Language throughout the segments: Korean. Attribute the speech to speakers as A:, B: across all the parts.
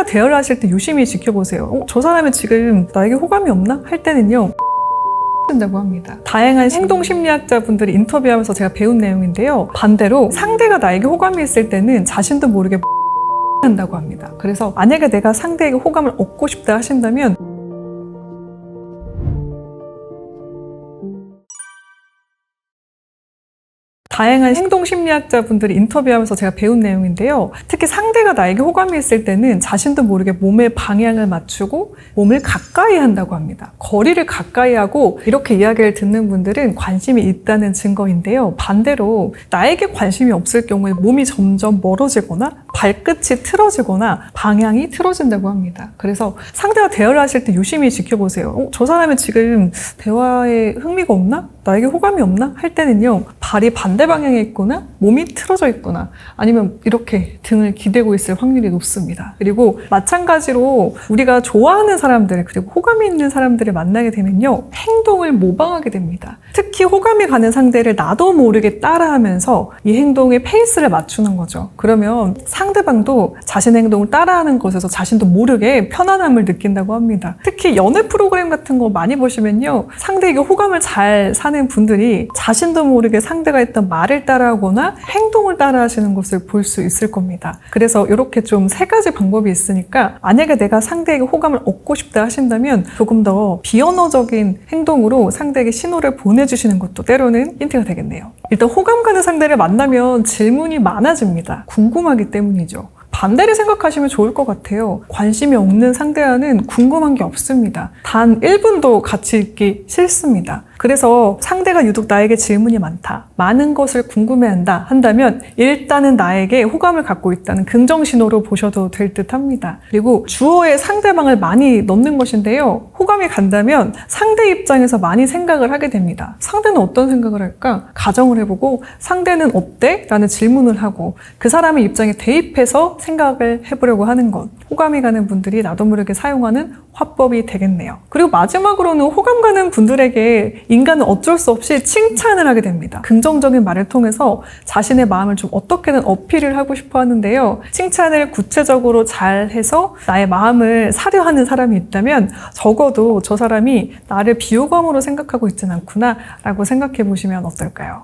A: 상대가 대화를 하실 때 유심히 지켜보세요. 저 사람이 지금 나에게 호감이 없나? 할 때는요. 된다고 합니다. 다양한 행동심리학자분들이 인터뷰하면서 제가 배운 내용인데요. 반대로 상대가 나에게 호감이 있을 때는 자신도 모르게 한다고 합니다. 그래서 만약에 내가 상대에게 호감을 얻고 싶다 하신다면 다양한 행동심리학자분들이 인터뷰하면서 제가 배운 내용인데요. 특히 상대가 나에게 호감이 있을 때는 자신도 모르게 몸의 방향을 맞추고 몸을 가까이 한다고 합니다. 거리를 가까이 하고 이렇게 이야기를 듣는 분들은 관심이 있다는 증거인데요. 반대로 나에게 관심이 없을 경우에 몸이 점점 멀어지거나 발끝이 틀어지거나 방향이 틀어진다고 합니다. 그래서 상대와 대화를 하실 때 유심히 지켜보세요. 저 사람이 지금 대화에 흥미가 없나? 나에게 호감이 없나? 할 때는요. 발이 반대 방향에 있거나 몸이 틀어져 있거나 아니면 이렇게 등을 기대고 있을 확률이 높습니다. 그리고 마찬가지로 우리가 좋아하는 사람들 그리고 호감이 있는 사람들을 만나게 되면요. 행동을 모방하게 됩니다. 특히 호감이 가는 상대를 나도 모르게 따라하면서 이 행동의 페이스를 맞추는 거죠. 그러면 상대방도 자신의 행동을 따라하는 것에서 자신도 모르게 편안함을 느낀다고 합니다. 특히 연애 프로그램 같은 거 많이 보시면요. 상대에게 호감을 잘 사는 분들이 자신도 모르게 상대가 했던 말을 따라하거나 행동을 따라하시는 것을 볼 수 있을 겁니다. 그래서 이렇게 좀 세 가지 방법이 있으니까 만약에 내가 상대에게 호감을 얻고 싶다 하신다면 조금 더 비언어적인 행동으로 상대에게 신호를 보내주시는 것도 때로는 힌트가 되겠네요. 일단 호감 가는 상대를 만나면 질문이 많아집니다. 궁금하기 때문이죠. 반대를 생각하시면 좋을 것 같아요. 관심이 없는 상대와는 궁금한 게 없습니다. 단 1분도 같이 있기 싫습니다. 그래서 상대가 유독 나에게 질문이 많다, 많은 것을 궁금해한다 한다면 일단은 나에게 호감을 갖고 있다는 긍정신호로 보셔도 될 듯 합니다. 그리고 주어에 상대방을 많이 넣는 것인데요. 호감이 간다면 상대 입장에서 많이 생각을 하게 됩니다. 상대는 어떤 생각을 할까? 가정을 해보고 상대는 어때? 라는 질문을 하고 그 사람의 입장에 대입해서 생각을 해보려고 하는 것. 호감이 가는 분들이 나도 모르게 사용하는 화법이 되겠네요. 그리고 마지막으로는 호감 가는 분들에게 인간은 어쩔 수 없이 칭찬을 하게 됩니다. 긍정적인 말을 통해서 자신의 마음을 좀 어떻게든 어필을 하고 싶어 하는데요. 칭찬을 구체적으로 잘 해서 나의 마음을 사려 하는 사람이 있다면 적어도 저 사람이 나를 비호감으로 생각하고 있진 않구나 라고 생각해 보시면 어떨까요?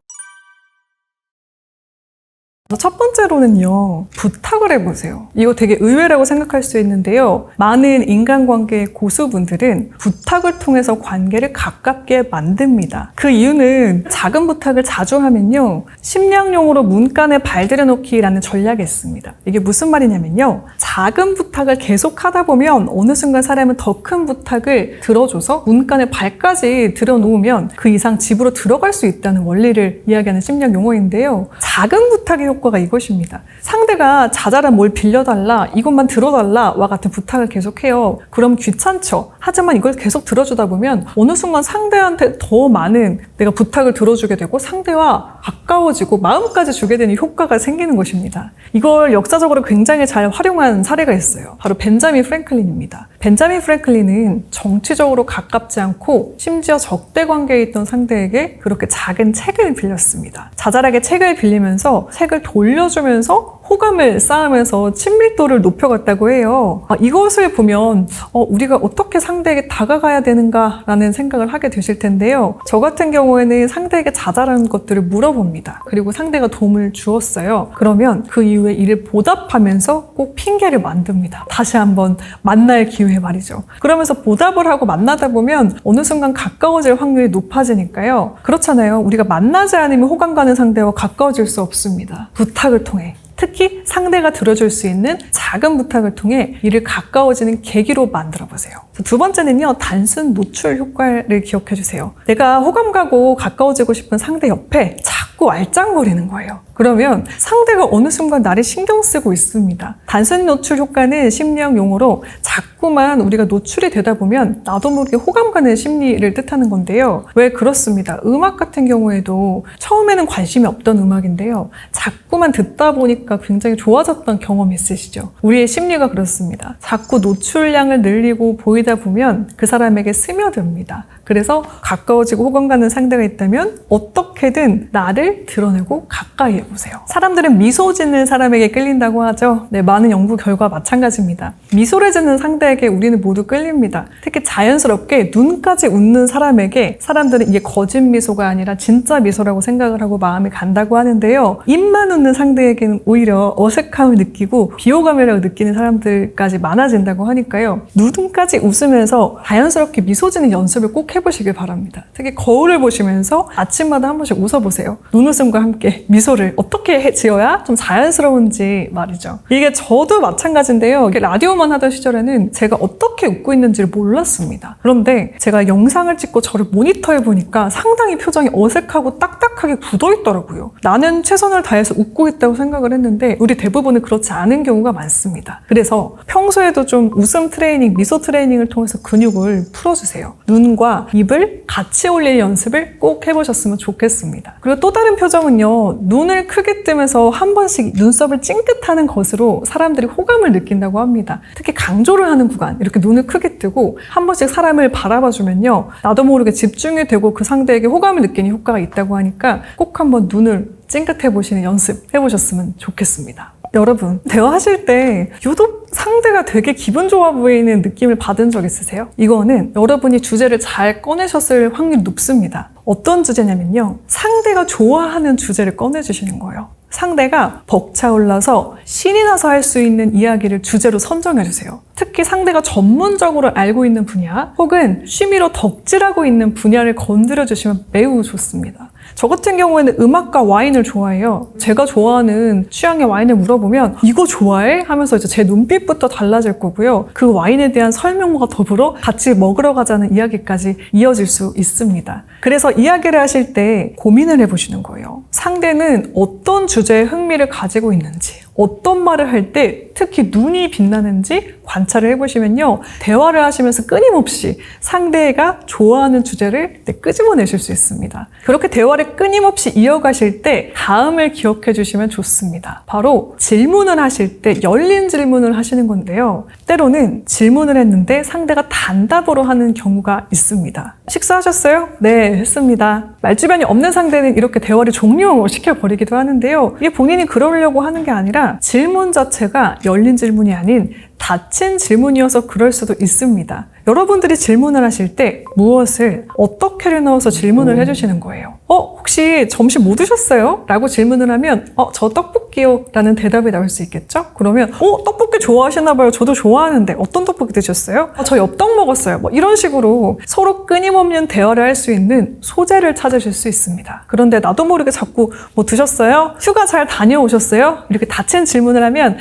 A: 첫 번째로는요, 부탁을 해보세요. 이거 되게 의외라고 생각할 수 있는데요. 많은 인간관계의 고수분들은 부탁을 통해서 관계를 가깝게 만듭니다. 그 이유는 작은 부탁을 자주 하면요, 심리학용어로 문간에 발들여 놓기라는 전략이 있습니다. 이게 무슨 말이냐면요, 작은 부탁을 계속 하다 보면 어느 순간 사람은 더 큰 부탁을 들어줘서 문간에 발까지 들여놓으면 그 이상 집으로 들어갈 수 있다는 원리를 이야기하는 심리학 용어인데요. 작은 부탁의 효과가 이것입니다. 상대가 자잘한 뭘 빌려달라, 이것만 들어달라와 같은 부탁을 계속해요. 그럼 귀찮죠. 하지만 이걸 계속 들어주다 보면 어느 순간 상대한테 더 많은 내가 부탁을 들어주게 되고 상대와 가까워지고 마음까지 주게 되는 효과가 생기는 것입니다. 이걸 역사적으로 굉장히 잘 활용한 사례가 있어요. 바로 벤자민 프랭클린입니다. 벤자민 프랭클린은 정치적으로 가깝지 않고 심지어 적대 관계에 있던 상대에게 그렇게 작은 책을 빌렸습니다. 자잘하게 책을 빌리면서 책을 돌려주면서 호감을 쌓으면서 친밀도를 높여갔다고 해요. 이것을 보면 우리가 어떻게 상대에게 다가가야 되는가라는 생각을 하게 되실 텐데요. 저 같은 경우에는 상대에게 자잘한 것들을 물어봅니다. 그리고 상대가 도움을 주었어요. 그러면 그 이후에 이를 보답하면서 꼭 핑계를 만듭니다. 다시 한번 만날 기회 말이죠. 그러면서 보답을 하고 만나다 보면 어느 순간 가까워질 확률이 높아지니까요. 그렇잖아요. 우리가 만나지 않으면 호감 가는 상대와 가까워질 수 없습니다. 부탁을 통해. 특히 상대가 들어줄 수 있는 작은 부탁을 통해 이를 가까워지는 계기로 만들어 보세요. 두 번째는요, 단순 노출 효과를 기억해 주세요. 내가 호감 가고 가까워지고 싶은 상대 옆에 자꾸 알짱거리는 거예요. 그러면 상대가 어느 순간 나를 신경 쓰고 있습니다. 단순 노출 효과는 심리학 용어로 자꾸만 우리가 노출이 되다 보면 나도 모르게 호감 가는 심리를 뜻하는 건데요. 왜 그렇습니다. 음악 같은 경우에도 처음에는 관심이 없던 음악인데요. 자꾸만 듣다 보니까 굉장히 좋아졌던 경험이 있으시죠? 우리의 심리가 그렇습니다. 자꾸 노출량을 늘리고 보이다 보면 그 사람에게 스며듭니다. 그래서 가까워지고 호감 가는 상대가 있다면 어떻게든 나를 상대를 드러내고 가까이 해보세요. 사람들은 미소 짓는 사람에게 끌린다고 하죠. 네, 많은 연구 결과 마찬가지입니다. 미소를 짓는 상대에게 우리는 모두 끌립니다. 특히 자연스럽게 눈까지 웃는 사람에게 사람들은 이게 거짓 미소가 아니라 진짜 미소라고 생각을 하고 마음이 간다고 하는데요. 입만 웃는 상대에게는 오히려 어색함을 느끼고 비호감이라고 느끼는 사람들까지 많아진다고 하니까요. 눈까지 웃으면서 자연스럽게 미소 짓는 연습을 꼭 해보시길 바랍니다. 특히 거울을 보시면서 아침마다 한 번씩 웃어보세요. 눈웃음과 함께 미소를 어떻게 지어야 좀 자연스러운지 말이죠. 이게 저도 마찬가지인데요. 이게 라디오만 하던 시절에는 제가 어떻게 웃고 있는지를 몰랐습니다. 그런데 제가 영상을 찍고 저를 모니터해 보니까 상당히 표정이 어색하고 딱딱하게 굳어있더라고요. 나는 최선을 다해서 웃고 있다고 생각을 했는데 우리 대부분은 그렇지 않은 경우가 많습니다. 그래서 평소에도 좀 웃음 트레이닝, 미소 트레이닝을 통해서 근육을 풀어주세요. 눈과 입을 같이 올릴 연습을 꼭 해보셨으면 좋겠습니다. 그리고 또 다른 표정은요. 눈을 크게 뜨면서 한 번씩 눈썹을 찡긋하는 것으로 사람들이 호감을 느낀다고 합니다. 특히 강조를 하는 구간, 이렇게 눈을 크게 뜨고 한 번씩 사람을 바라봐주면요. 나도 모르게 집중이 되고 그 상대에게 호감을 느끼는 효과가 있다고 하니까 꼭 한번 눈을 찡긋해보시는 연습 해보셨으면 좋겠습니다. 여러분, 대화하실 때 유독 상대가 되게 기분 좋아 보이는 느낌을 받은 적 있으세요? 이거는 여러분이 주제를 잘 꺼내셨을 확률이 높습니다. 어떤 주제냐면요. 상대가 좋아하는 주제를 꺼내주시는 거예요. 상대가 벅차올라서 신이 나서 할 수 있는 이야기를 주제로 선정해주세요. 특히 상대가 전문적으로 알고 있는 분야 혹은 취미로 덕질하고 있는 분야를 건드려주시면 매우 좋습니다. 저 같은 경우에는 음악과 와인을 좋아해요. 제가 좋아하는 취향의 와인을 물어보면 이거 좋아해? 하면서 이제 제 눈빛부터 달라질 거고요. 그 와인에 대한 설명과 더불어 같이 먹으러 가자는 이야기까지 이어질 수 있습니다. 그래서 이야기를 하실 때 고민을 해보시는 거예요. 상대는 어떤 주제에 흥미를 가지고 있는지, 어떤 말을 할 때 특히 눈이 빛나는지 관찰을 해보시면요. 대화를 하시면서 끊임없이 상대가 좋아하는 주제를 끄집어내실 수 있습니다. 그렇게 대화를 끊임없이 이어가실 때 다음을 기억해 주시면 좋습니다. 바로 질문을 하실 때 열린 질문을 하시는 건데요. 때로는 질문을 했는데 상대가 단답으로 하는 경우가 있습니다. 식사하셨어요? 네, 했습니다. 말주변이 없는 상대는 이렇게 대화를 종료시켜버리기도 하는데요. 이게 본인이 그러려고 하는 게 아니라 질문 자체가 열린 질문이 아닌 닫힌 질문이어서 그럴 수도 있습니다. 여러분들이 질문을 하실 때 무엇을 어떻게를 넣어서 질문을 해주시는 거예요. 혹시 점심 뭐 드셨어요? 라고 질문을 하면 저 떡볶이요 라는 대답이 나올 수 있겠죠? 그러면 떡볶이 좋아하시나 봐요. 저도 좋아하는데 어떤 떡볶이 드셨어요? 저 엽떡 먹었어요. 뭐 이런 식으로 서로 끊임없는 대화를 할 수 있는 소재를 찾으실 수 있습니다. 그런데 나도 모르게 자꾸 뭐 드셨어요? 휴가 잘 다녀오셨어요? 이렇게 닫힌 질문을 하면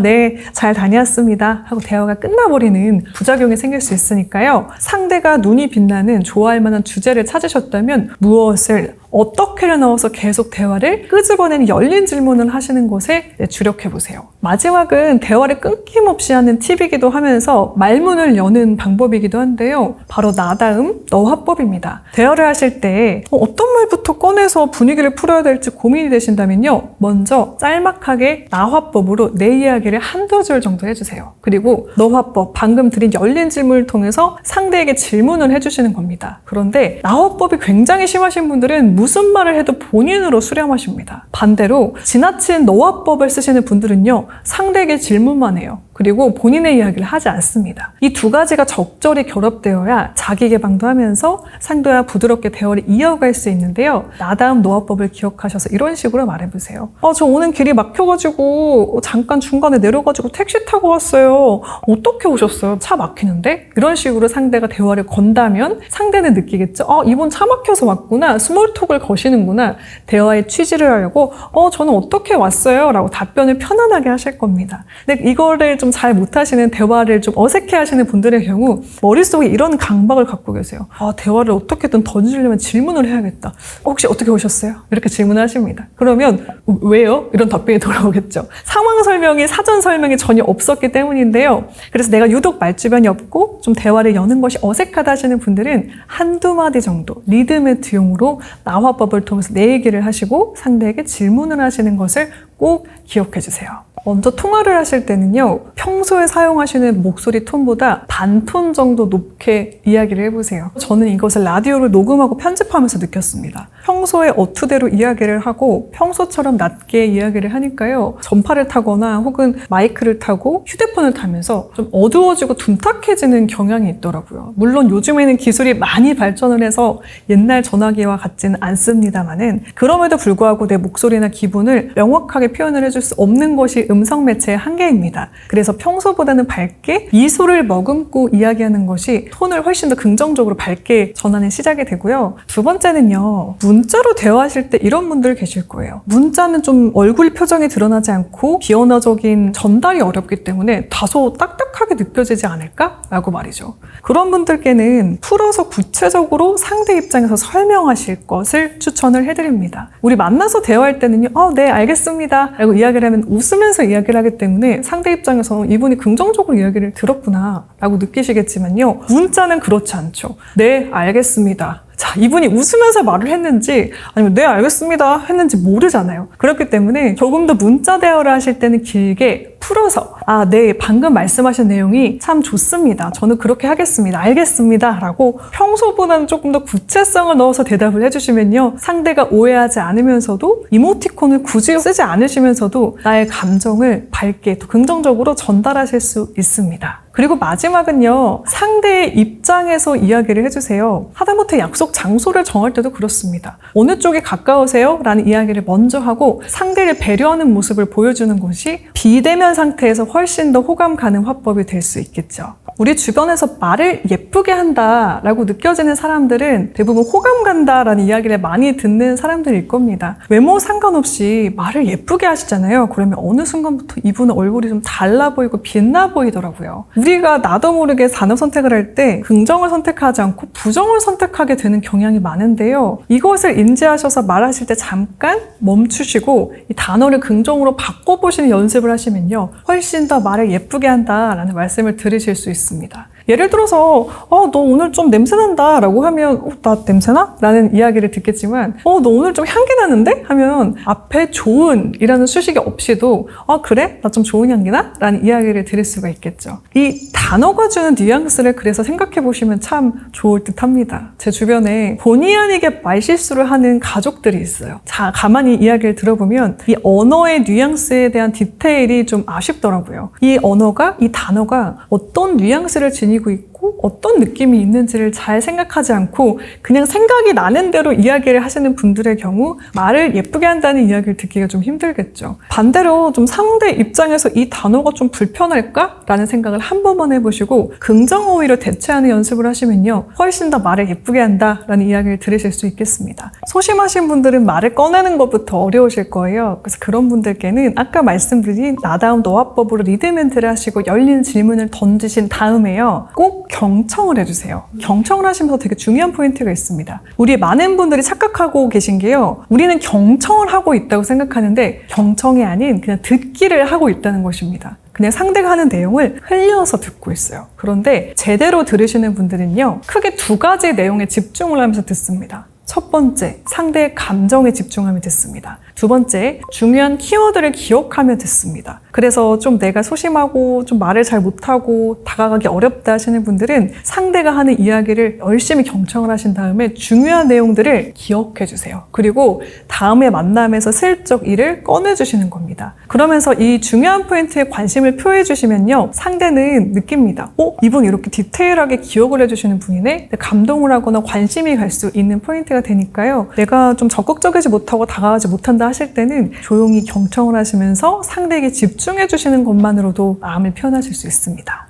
A: 네, 잘 다녀왔습니다 하고 대화가 끝나버리는 부작용이 생길 수 있으니까요. 상대가 눈이 빛나는 좋아할 만한 주제를 찾으셨다면 무엇을 어떻게를 넣어서 계속 대화를 끄집어내는 열린 질문을 하시는 것에 주력해보세요. 마지막은 대화를 끊김없이 하는 팁이기도 하면서 말문을 여는 방법이기도 한데요. 바로 나다음, 너화법입니다. 대화를 하실 때 어떤 말부터 꺼내서 분위기를 풀어야 될지 고민이 되신다면요. 먼저 짤막하게 나화법으로 내 이야기를 한두 줄 정도 해주세요. 그리고 너화법, 방금 드린 열린 질문을 통해서 상대에게 질문을 해주시는 겁니다. 그런데 나화법이 굉장히 심하신 분들은 무슨 말을 해도 본인으로 수렴하십니다. 반대로 지나친 너화법을 쓰시는 분들은요. 상대에게 질문만 해요. 그리고 본인의 이야기를 하지 않습니다. 이 두 가지가 적절히 결합되어야 자기 개방도 하면서 상대와 부드럽게 대화를 이어갈 수 있는데요. 나다음 노화법을 기억하셔서 이런 식으로 말해보세요. 저 오는 길이 막혀가지고 잠깐 중간에 내려가지고 택시 타고 왔어요. 어떻게 오셨어요? 차 막히는데? 이런 식으로 상대가 대화를 건다면 상대는 느끼겠죠. 이번 차 막혀서 왔구나. 스몰톡을 거시는구나. 대화의 취지를 알고 저는 어떻게 왔어요? 라고 답변을 편안하게 하실 겁니다. 근데 이거를 좀 잘 못하시는, 대화를 좀 어색해 하시는 분들의 경우 머릿속에 이런 강박을 갖고 계세요. 대화를 어떻게든 던지려면 질문을 해야겠다. 혹시 어떻게 오셨어요? 이렇게 질문을 하십니다. 그러면 왜요? 이런 답변이 돌아오겠죠. 상황 설명이, 사전 설명이 전혀 없었기 때문인데요. 그래서 내가 유독 말주변이 없고 좀 대화를 여는 것이 어색하다 하시는 분들은 한두 마디 정도 리드메 트용으로 나화법을 통해서 내 얘기를 하시고 상대에게 질문을 하시는 것을 꼭 기억해 주세요. 먼저 통화를 하실 때는요. 평소에 사용하시는 목소리 톤보다 반톤 정도 높게 이야기를 해보세요. 저는 이것을 라디오를 녹음하고 편집하면서 느꼈습니다. 평소에 어투대로 이야기를 하고 평소처럼 낮게 이야기를 하니까요. 전파를 타거나 혹은 마이크를 타고 휴대폰을 타면서 좀 어두워지고 둔탁해지는 경향이 있더라고요. 물론 요즘에는 기술이 많이 발전을 해서 옛날 전화기와 같지는 않습니다만은 그럼에도 불구하고 내 목소리나 기분을 명확하게 표현을 해줄 수 없는 것이 음성 매체의 한계입니다. 그래서 평소보다는 밝게 미소를 머금고 이야기하는 것이 톤을 훨씬 더 긍정적으로 밝게 전하는 시작이 되고요. 두 번째는요. 문자로 대화하실 때 이런 분들 계실 거예요. 문자는 좀 얼굴 표정이 드러나지 않고 비언어적인 전달이 어렵기 때문에 다소 딱딱하게 느껴지지 않을까라고 말이죠. 그런 분들께는 풀어서 구체적으로 상대 입장에서 설명하실 것을 추천을 해드립니다. 우리 만나서 대화할 때는요. 네, 알겠습니다. 라고 이야기를 하면 웃으면서 이야기를 하기 때문에 상대 입장에서 이분이 긍정적으로 이야기를 들었구나 라고 느끼시겠지만요. 문자는 그렇지 않죠. 네, 알겠습니다. 자, 이분이 웃으면서 말을 했는지 아니면 네, 알겠습니다 했는지 모르잖아요. 그렇기 때문에 조금 더 문자 대화를 하실 때는 길게 풀어서 네, 방금 말씀하신 내용이 참 좋습니다. 저는 그렇게 하겠습니다. 알겠습니다. 라고 평소보다는 조금 더 구체성을 넣어서 대답을 해주시면요. 상대가 오해하지 않으면서도 이모티콘을 굳이 쓰지 않으시면서도 나의 감정을 밝게 또 긍정적으로 전달하실 수 있습니다. 그리고 마지막은요. 상대의 입장에서 이야기를 해주세요. 하다못해 약속 장소를 정할 때도 그렇습니다. 어느 쪽이 가까우세요? 라는 이야기를 먼저 하고 상대를 배려하는 모습을 보여주는 것이 비대면 상태에서 훨씬 더 호감 가는 화법이 될 수 있겠죠. 우리 주변에서 말을 예쁘게 한다라고 느껴지는 사람들은 대부분 호감 간다라는 이야기를 많이 듣는 사람들일 겁니다. 외모 상관없이 말을 예쁘게 하시잖아요. 그러면 어느 순간부터 이분의 얼굴이 좀 달라 보이고 빛나 보이더라고요. 우리가 나도 모르게 단어 선택을 할 때 긍정을 선택하지 않고 부정을 선택하게 되는 경향이 많은데요. 이것을 인지하셔서 말하실 때 잠깐 멈추시고 이 단어를 긍정으로 바꿔보시는 연습을 하시면요. 훨씬 더 말을 예쁘게 한다라는 말씀을 들으실 수 있습니다. 예를 들어서 너 오늘 좀 냄새난다 라고 하면 나 냄새나? 라는 이야기를 듣겠지만 너 오늘 좀 향기 나는데? 하면 앞에 좋은 이라는 수식이 없이도 그래? 나 좀 좋은 향기나? 라는 이야기를 들을 수가 있겠죠. 이 단어가 주는 뉘앙스를 그래서 생각해 보시면 참 좋을 듯 합니다. 제 주변에 본의 아니게 말실수를 하는 가족들이 있어요. 자, 가만히 이야기를 들어보면 이 언어의 뉘앙스에 대한 디테일이 좀 아쉽더라고요. 이 언어가, 이 단어가 어떤 뉘앙스를 지니고 있고 어떤 느낌이 있는지를 잘 생각하지 않고 그냥 생각이 나는 대로 이야기를 하시는 분들의 경우 말을 예쁘게 한다는 이야기를 듣기가 좀 힘들겠죠. 반대로 좀 상대 입장에서 이 단어가 좀 불편할까? 라는 생각을 한 번만 해보시고 긍정어휘로 대체하는 연습을 하시면요. 훨씬 더 말을 예쁘게 한다라는 이야기를 들으실 수 있겠습니다. 소심하신 분들은 말을 꺼내는 것부터 어려우실 거예요. 그래서 그런 분들께는 아까 말씀드린 나다운 노화법으로 리드멘트를 하시고 열린 질문을 던지신 다음에요. 꼭 경청을 해주세요. 경청을 하시면서 되게 중요한 포인트가 있습니다. 우리 많은 분들이 착각하고 계신 게요. 우리는 경청을 하고 있다고 생각하는데 경청이 아닌 그냥 듣기를 하고 있다는 것입니다. 그냥 상대가 하는 내용을 흘려서 듣고 있어요. 그런데 제대로 들으시는 분들은요. 크게 두 가지 내용에 집중을 하면서 듣습니다. 첫 번째, 상대의 감정에 집중하며 듣습니다. 두 번째, 중요한 키워드를 기억하며 듣습니다. 그래서 좀 내가 소심하고 좀 말을 잘 못하고 다가가기 어렵다 하시는 분들은 상대가 하는 이야기를 열심히 경청을 하신 다음에 중요한 내용들을 기억해 주세요. 그리고 다음에 만남에서 슬쩍 이를 꺼내주시는 겁니다. 그러면서 이 중요한 포인트에 관심을 표해 주시면요. 상대는 느낍니다. 이분 이렇게 디테일하게 기억을 해주시는 분이네? 감동을 하거나 관심이 갈 수 있는 포인트가 되니까요. 내가 좀 적극적이지 못하고 다가가지 못한다 하실 때는 조용히 경청을 하시면서 상대에게 집중해 주시는 것만으로도 마음을 표현하실 수 있습니다.